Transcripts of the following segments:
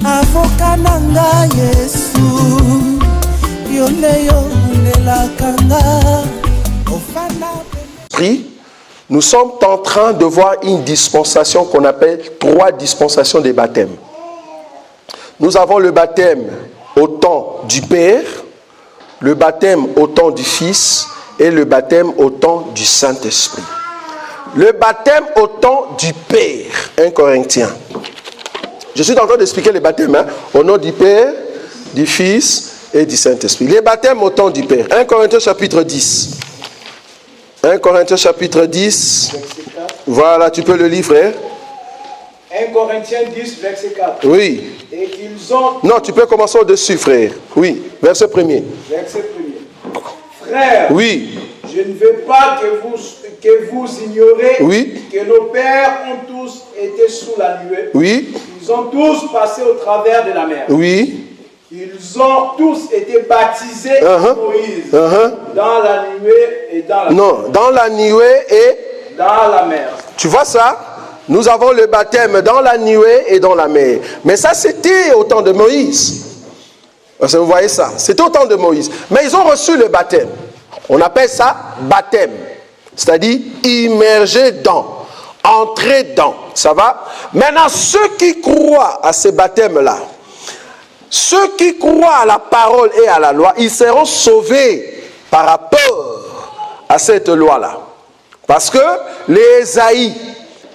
avocat nanga Yesu yoleyo nelakanga ofana. Nous sommes en train de voir une dispensation qu'on appelle 3 dispensations des baptêmes. Nous avons le baptême au temps du Père, le baptême au temps du Fils et le baptême au temps du Saint-Esprit. Le baptême au temps du Père, 1 Corinthiens. Je suis en train d'expliquer les baptêmes, au nom du Père, du Fils et du Saint-Esprit. Les baptêmes au temps du Père, 1 Corinthiens chapitre 10. 1 Corinthiens chapitre 10. Voilà, tu peux le lire, frère. 1 Corinthiens 10, verset 4. Oui. Et qu'ils ont... Non, tu peux commencer au-dessus, frère. Oui, verset 1er. Verset 1er. Frère, oui. Je ne veux pas que vous ignorez que nos pères ont tous été sous la nuée. Oui. Ils ont tous passé au travers de la mer. Oui. Ils ont tous été baptisés par Moïse dans la nuée et dans la mer. Non, dans la nuée et dans la mer. Tu vois ça? Nous avons le baptême dans la nuée et dans la mer. Mais ça, c'était au temps de Moïse. Vous voyez ça? C'était au temps de Moïse. Mais ils ont reçu le baptême. On appelle ça baptême. C'est-à-dire immerger dans, entrer dans. Ça va? Maintenant, ceux qui croient à ces baptêmes-là, ceux qui croient à la parole et à la loi, ils seront sauvés par rapport à cette loi-là. Parce que les Ésaïe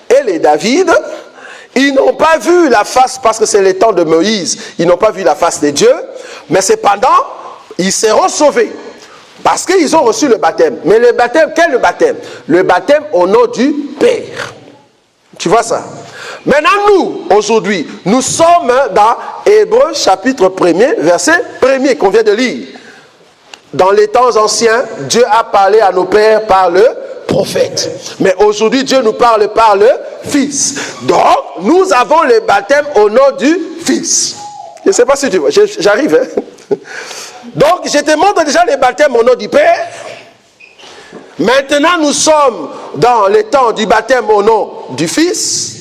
et les David, ils n'ont pas vu la face, parce que c'est le temps de Moïse, ils n'ont pas vu la face de Dieu, mais cependant, ils seront sauvés. Parce qu'ils ont reçu le baptême. Mais le baptême, quel est le baptême? Le baptême au nom du Père. Tu vois ça? Maintenant, nous, aujourd'hui, nous sommes dans Hébreux chapitre 1er, verset 1er qu'on vient de lire. Dans les temps anciens, Dieu a parlé à nos pères par le prophète. Mais aujourd'hui, Dieu nous parle par le Fils. Donc, nous avons le baptême au nom du Fils. Je ne sais pas si tu vois, j'arrive. Hein? Donc, je te montre déjà les baptêmes au nom du Père. Maintenant, nous sommes dans les temps du baptême au nom du Fils.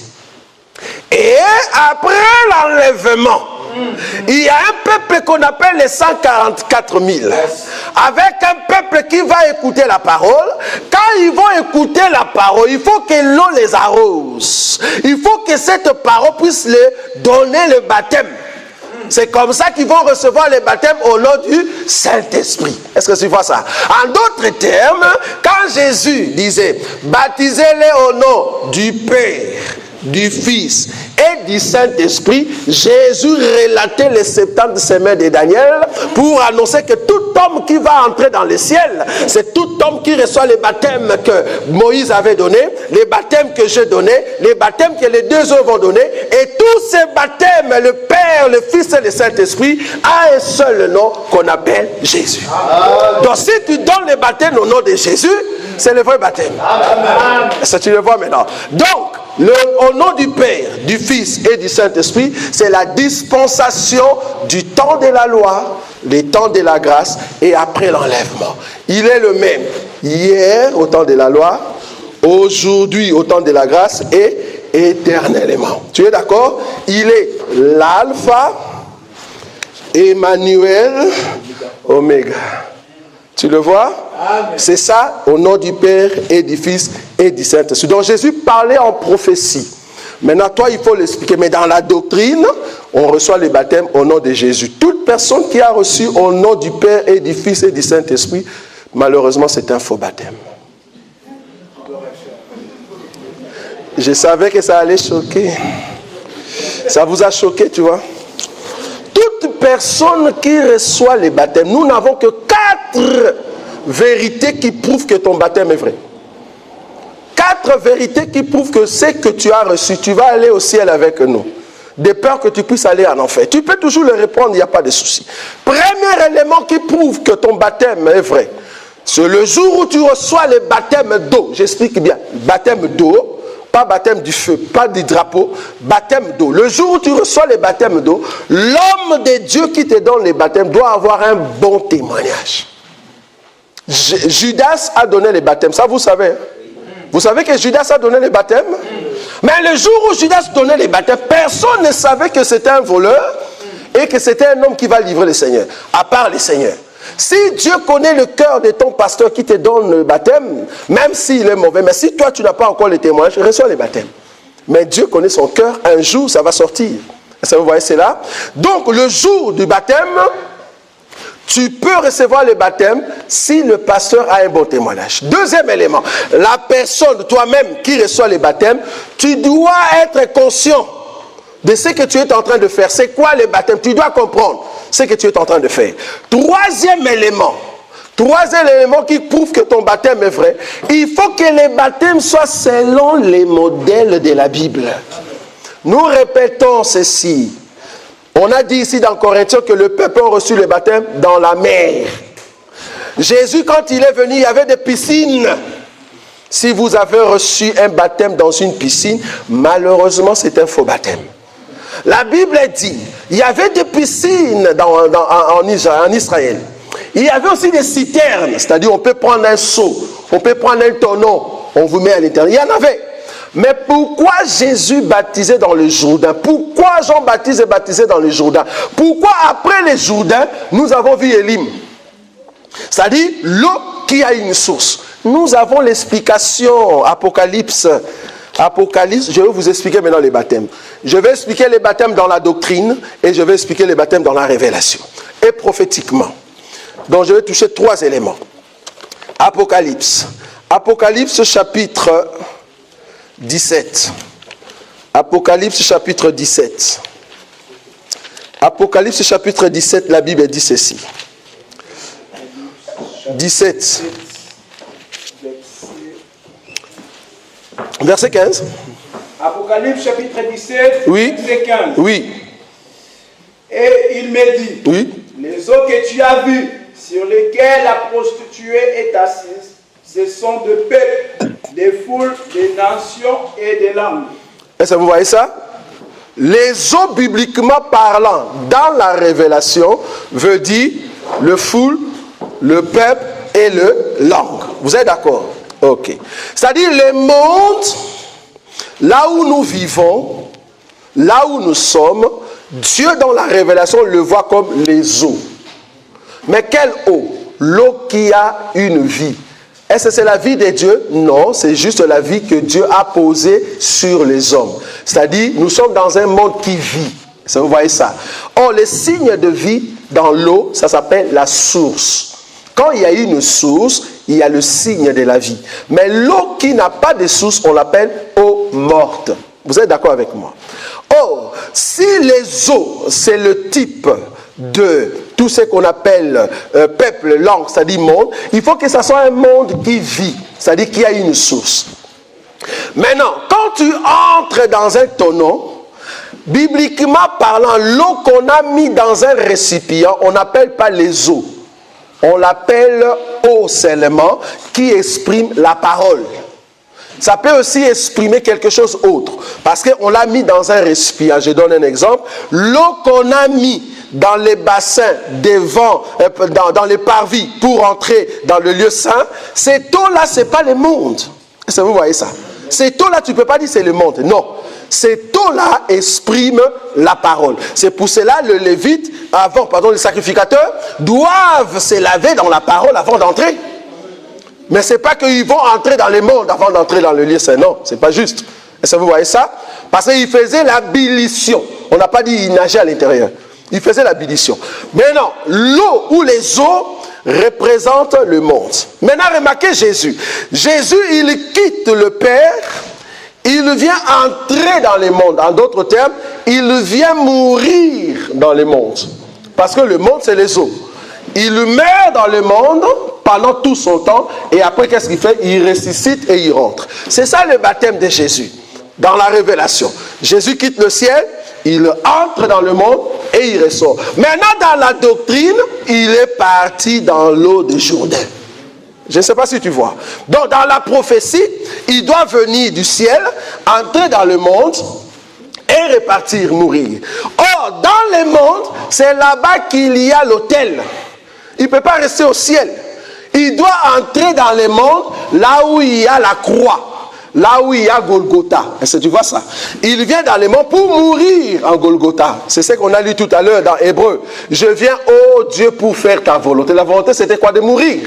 Et après l'enlèvement, il y a un peuple qu'on appelle les 144 000. Avec un peuple qui va écouter la parole. Quand ils vont écouter la parole, il faut que l'eau les arrose. Il faut que cette parole puisse les donner le baptême. C'est comme ça qu'ils vont recevoir le baptême au nom du Saint-Esprit. Est-ce que tu vois ça? En d'autres termes, quand Jésus disait « Baptisez-les au nom du Père, du Fils et du Saint-Esprit », Jésus relatait les 70 semaines de Daniel pour annoncer que tout homme qui va entrer dans le ciel, c'est tout homme qui reçoit les baptêmes que Moïse avait donnés, les baptêmes que je donnais, les baptêmes que les deux autres vont donner, et tous ces baptêmes, le Père, le Fils et le Saint-Esprit, a un seul nom qu'on appelle Jésus. Amen. Donc si tu donnes les baptêmes au nom de Jésus, c'est le vrai baptême. Est-ce que tu le vois maintenant? Donc, au nom du Père, du Fils et du Saint-Esprit, c'est la dispensation du temps de la loi, le temps de la grâce et après l'enlèvement. Il est le même hier au temps de la loi, aujourd'hui au temps de la grâce et éternellement. Tu es d'accord? Il est l'alpha, Emmanuel, Oméga. Tu le vois? C'est ça au nom du Père et du Fils et du Saint-Esprit. Donc Jésus parlait en prophétie. Maintenant, toi, il faut l'expliquer. Mais dans la doctrine, on reçoit les baptêmes au nom de Jésus. Toute personne qui a reçu au nom du Père et du Fils et du Saint-Esprit, malheureusement, c'est un faux baptême. Je savais que ça allait choquer. Ça vous a choqué, tu vois? Toute personne qui reçoit les baptêmes, nous n'avons que 4 vérités qui prouvent que ton baptême est vrai. 4 vérités qui prouvent que ce que tu as reçu, tu vas aller au ciel avec nous. De peur que tu puisses aller en enfer. Tu peux toujours le répondre, il n'y a pas de souci. Premier élément qui prouve que ton baptême est vrai, c'est le jour où tu reçois le baptême d'eau. J'explique bien. Baptême d'eau. Pas baptême du feu, pas du drapeau, baptême d'eau. Le jour où tu reçois le baptême d'eau, l'homme de Dieu qui te donne les baptêmes doit avoir un bon témoignage. Judas a donné les baptêmes, ça vous savez. Vous savez que Judas a donné les baptêmes? Mais le jour où Judas donnait les baptêmes, personne ne savait que c'était un voleur. et que c'était un homme qui va livrer le Seigneur, à part le Seigneur. Si Dieu connaît le cœur de ton pasteur qui te donne le baptême, même s'il est mauvais, mais si toi tu n'as pas encore le témoignage, reçois le baptême. Mais Dieu connaît son cœur, un jour ça va sortir. Est-ce que vous voyez cela? Donc le jour du baptême, tu peux recevoir le baptême si le pasteur a un bon témoignage. Deuxième élément, la personne, toi-même qui reçoit le baptême, tu dois être conscient de ce que tu es en train de faire. C'est quoi le baptême? Tu dois comprendre ce que tu es en train de faire. Troisième élément qui prouve que ton baptême est vrai, il faut que le baptême soit selon les modèles de la Bible. Nous répétons ceci. On a dit ici dans Corinthiens que le peuple a reçu le baptême dans la mer. Jésus, quand il est venu, il y avait des piscines. Si vous avez reçu un baptême dans une piscine, malheureusement, c'est un faux baptême. La Bible dit, il y avait des piscines en Israël. Il y avait aussi des citernes, c'est-à-dire on peut prendre un seau, on peut prendre un tonneau, on vous met à l'intérieur. Il y en avait. Mais pourquoi Jésus baptisait dans le Jourdain? Pourquoi Jean-Baptiste est baptisé dans le Jourdain? Pourquoi après le Jourdain, nous avons vu Élim? C'est-à-dire l'eau qui a une source. Nous avons l'explication, Apocalypse, je vais vous expliquer maintenant les baptêmes. Je vais expliquer les baptêmes dans la doctrine et je vais expliquer les baptêmes dans la révélation. Et prophétiquement. Donc je vais toucher 3 éléments. Apocalypse. Apocalypse chapitre 17. Apocalypse chapitre 17. Apocalypse chapitre 17, la Bible dit ceci. 17. Verset 15. Apocalypse chapitre 17, oui. Verset 15. Oui. Et il me dit, oui. Les eaux que tu as vues, sur lesquelles la prostituée est assise, ce sont de peuples, des foules, des nations et des langues. Est-ce que vous voyez ça? Les eaux, bibliquement parlant, dans la révélation, veut dire le foule, le peuple et le langue. Vous êtes d'accord? Ok. C'est-à-dire le monde, là où nous vivons, là où nous sommes, Dieu dans la révélation le voit comme les eaux. Mais quelle eau? L'eau qui a une vie. Est-ce que c'est la vie de Dieu? Non, c'est juste la vie que Dieu a posée sur les hommes. C'est-à-dire, nous sommes dans un monde qui vit. Vous voyez ça? Or, les signes de vie dans l'eau, ça s'appelle la source. Quand il y a une source, il y a le signe de la vie. Mais l'eau qui n'a pas de source, on l'appelle eau morte. Vous êtes d'accord avec moi? Or, si les eaux, c'est le type de tout ce qu'on appelle peuple, langue, c'est-à-dire monde, il faut que ce soit un monde qui vit, c'est-à-dire qui a une source. Maintenant, quand tu entres dans un tonneau, bibliquement parlant, l'eau qu'on a mis dans un récipient, on n'appelle pas les eaux. On l'appelle eau seulement, qui exprime la parole. Ça peut aussi exprimer quelque chose d'autre, parce qu'on l'a mis dans un récipient. Je donne un exemple. L'eau qu'on a mis dans les bassins devant, dans les parvis pour entrer dans le lieu saint, cette eau-là, ce n'est pas le monde. Est-ce que vous voyez ça? Cette eau-là, tu ne peux pas dire c'est le monde. Non. Cette eau-là exprime la parole. C'est pour cela le lévite, les sacrificateurs doivent se laver dans la parole avant d'entrer. Mais ce n'est pas qu'ils vont entrer dans le monde avant d'entrer dans le lieu saint. Non, ce n'est pas juste. Est-ce que vous voyez ça? Parce qu'ils faisaient l'ablution. On n'a pas dit qu'ils nageaient à l'intérieur. Ils faisaient l'ablution. Maintenant, l'eau ou les eaux représentent le monde. Maintenant, remarquez Jésus. Jésus, il quitte le Père. Il vient entrer dans le monde. En d'autres termes, il vient mourir dans le monde. Parce que le monde, c'est les eaux. Il meurt dans le monde pendant tout son temps. Et après, qu'est-ce qu'il fait? Il ressuscite et il rentre. C'est ça le baptême de Jésus. Dans la révélation. Jésus quitte le ciel. Il entre dans le monde et il ressort. Maintenant, dans la doctrine, il est parti dans l'eau de Jourdain. Je ne sais pas si tu vois. Donc, dans la prophétie, il doit venir du ciel, entrer dans le monde et repartir, mourir. Or, dans le monde, c'est là-bas qu'il y a l'autel. Il ne peut pas rester au ciel. Il doit entrer dans le monde, là où il y a la croix. là où il y a Golgotha. Est-ce que tu vois ça? Il vient dans les monts pour mourir en Golgotha. C'est ce qu'on a lu tout à l'heure dans Hébreu. Je viens, ô Dieu, pour faire ta volonté. La volonté, c'était quoi? De mourir.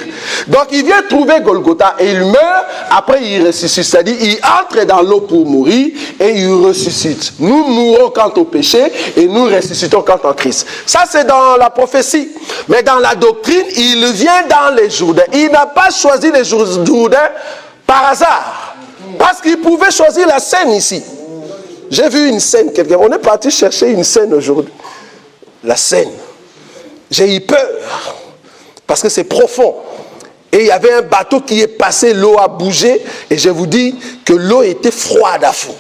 Donc, il vient trouver Golgotha et il meurt. Après, il ressuscite. C'est-à-dire, il entre dans l'eau pour mourir et il ressuscite. Nous mourons quant au péché et nous ressuscitons quant en Christ. Ça, c'est dans la prophétie. Mais dans la doctrine, il vient dans les Jourdains. Il n'a pas choisi les Jourdains par hasard. Parce qu'il pouvait choisir la scène ici. J'ai vu une scène, quelqu'un. On est parti chercher une scène aujourd'hui. La scène. J'ai eu peur. Parce que c'est profond. Et il y avait un bateau qui est passé, l'eau a bougé. Et je vous dis que l'eau était froide à fond.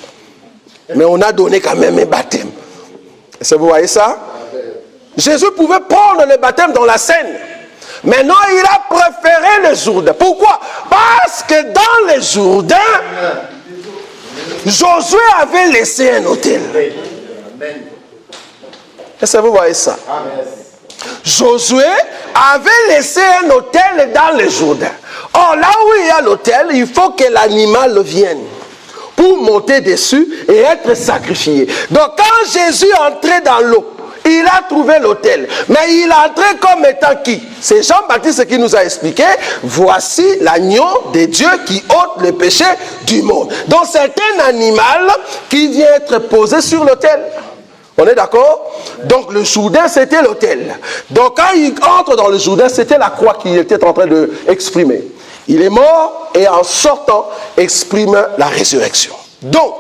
Mais on a donné quand même un baptême. Est-ce que vous voyez ça? Jésus pouvait prendre le baptême dans la Seine. Mais non, il a préféré le Jourdain. Pourquoi? Parce que dans le Jourdain, Josué avait laissé un autel. Est-ce que vous voyez ça? Josué avait laissé un autel dans le Jourdain. Or, là où il y a l'autel, il faut que l'animal vienne pour monter dessus et être sacrifié. Donc, quand Jésus entrait dans l'eau, il a trouvé l'autel. Mais il est entré comme étant qui? C'est Jean-Baptiste qui nous a expliqué. Voici l'agneau de Dieu qui ôte le péché du monde. Donc c'est un animal qui vient être posé sur l'autel. On est d'accord? Donc le Jourdain, c'était l'autel. Donc quand il entre dans le Jourdain, c'était la croix qu'il était en train d'exprimer. Il est mort et en sortant, exprime la résurrection. Donc,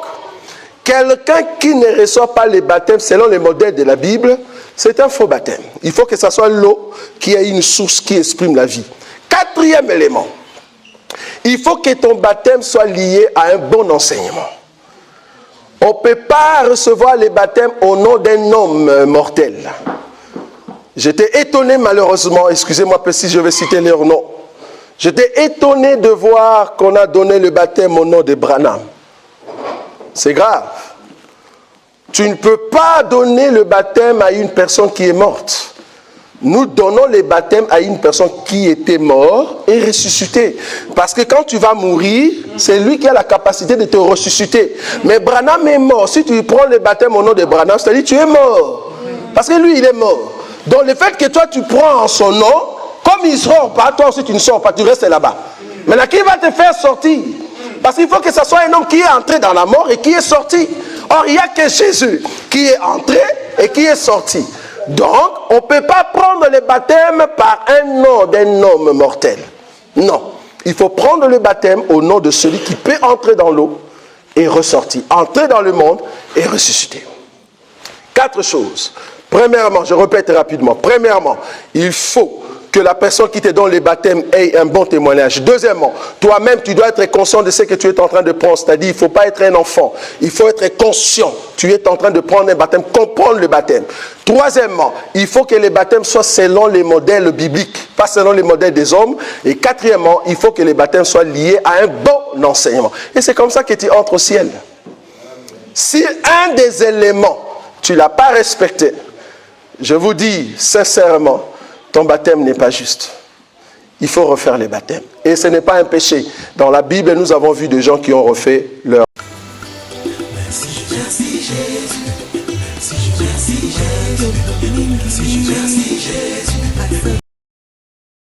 quelqu'un qui ne reçoit pas les baptêmes selon les modèles de la Bible, c'est un faux baptême. Il faut que ce soit l'eau qui ait une source qui exprime la vie. Quatrième élément, il faut que ton baptême soit lié à un bon enseignement. On ne peut pas recevoir les baptêmes au nom d'un homme mortel. J'étais étonné malheureusement, excusez-moi si je vais citer leur nom. J'étais étonné de voir qu'on a donné le baptême au nom de Branham. C'est grave. Tu ne peux pas donner le baptême à une personne qui est morte. Nous donnons le baptême à une personne qui était morte et ressuscitée. Parce que quand tu vas mourir, c'est lui qui a la capacité de te ressusciter. Mais Branham est mort. Si tu prends le baptême au nom de Branham, c'est-à-dire tu es mort. Parce que lui, il est mort. Donc le fait que toi, tu prends en son nom, comme il ne sort pas, toi aussi tu ne sors pas, tu restes là-bas. Maintenant, qui va te faire sortir? Parce qu'il faut que ce soit un homme qui est entré dans la mort et qui est sorti. Or, il n'y a que Jésus qui est entré et qui est sorti. Donc, on ne peut pas prendre le baptême par un nom d'un homme mortel. Non. Il faut prendre le baptême au nom de celui qui peut entrer dans l'eau et ressortir. Entrer dans le monde et ressusciter. 4 choses. Premièrement, je répète rapidement. Premièrement, il faut que la personne qui te donne les baptêmes ait un bon témoignage. Deuxièmement, toi-même, tu dois être conscient de ce que tu es en train de prendre. C'est-à-dire, il ne faut pas être un enfant. Il faut être conscient. Tu es en train de prendre un baptême, comprendre le baptême. Troisièmement, il faut que les baptêmes soient selon les modèles bibliques, pas selon les modèles des hommes. Et quatrièmement, il faut que les baptêmes soient liés à un bon enseignement. Et c'est comme ça que tu entres au ciel. Si un des éléments, tu ne l'as pas respecté, je vous dis sincèrement, ton baptême n'est pas juste. Il faut refaire les baptêmes. Et ce n'est pas un péché. Dans la Bible, nous avons vu des gens qui ont refait leur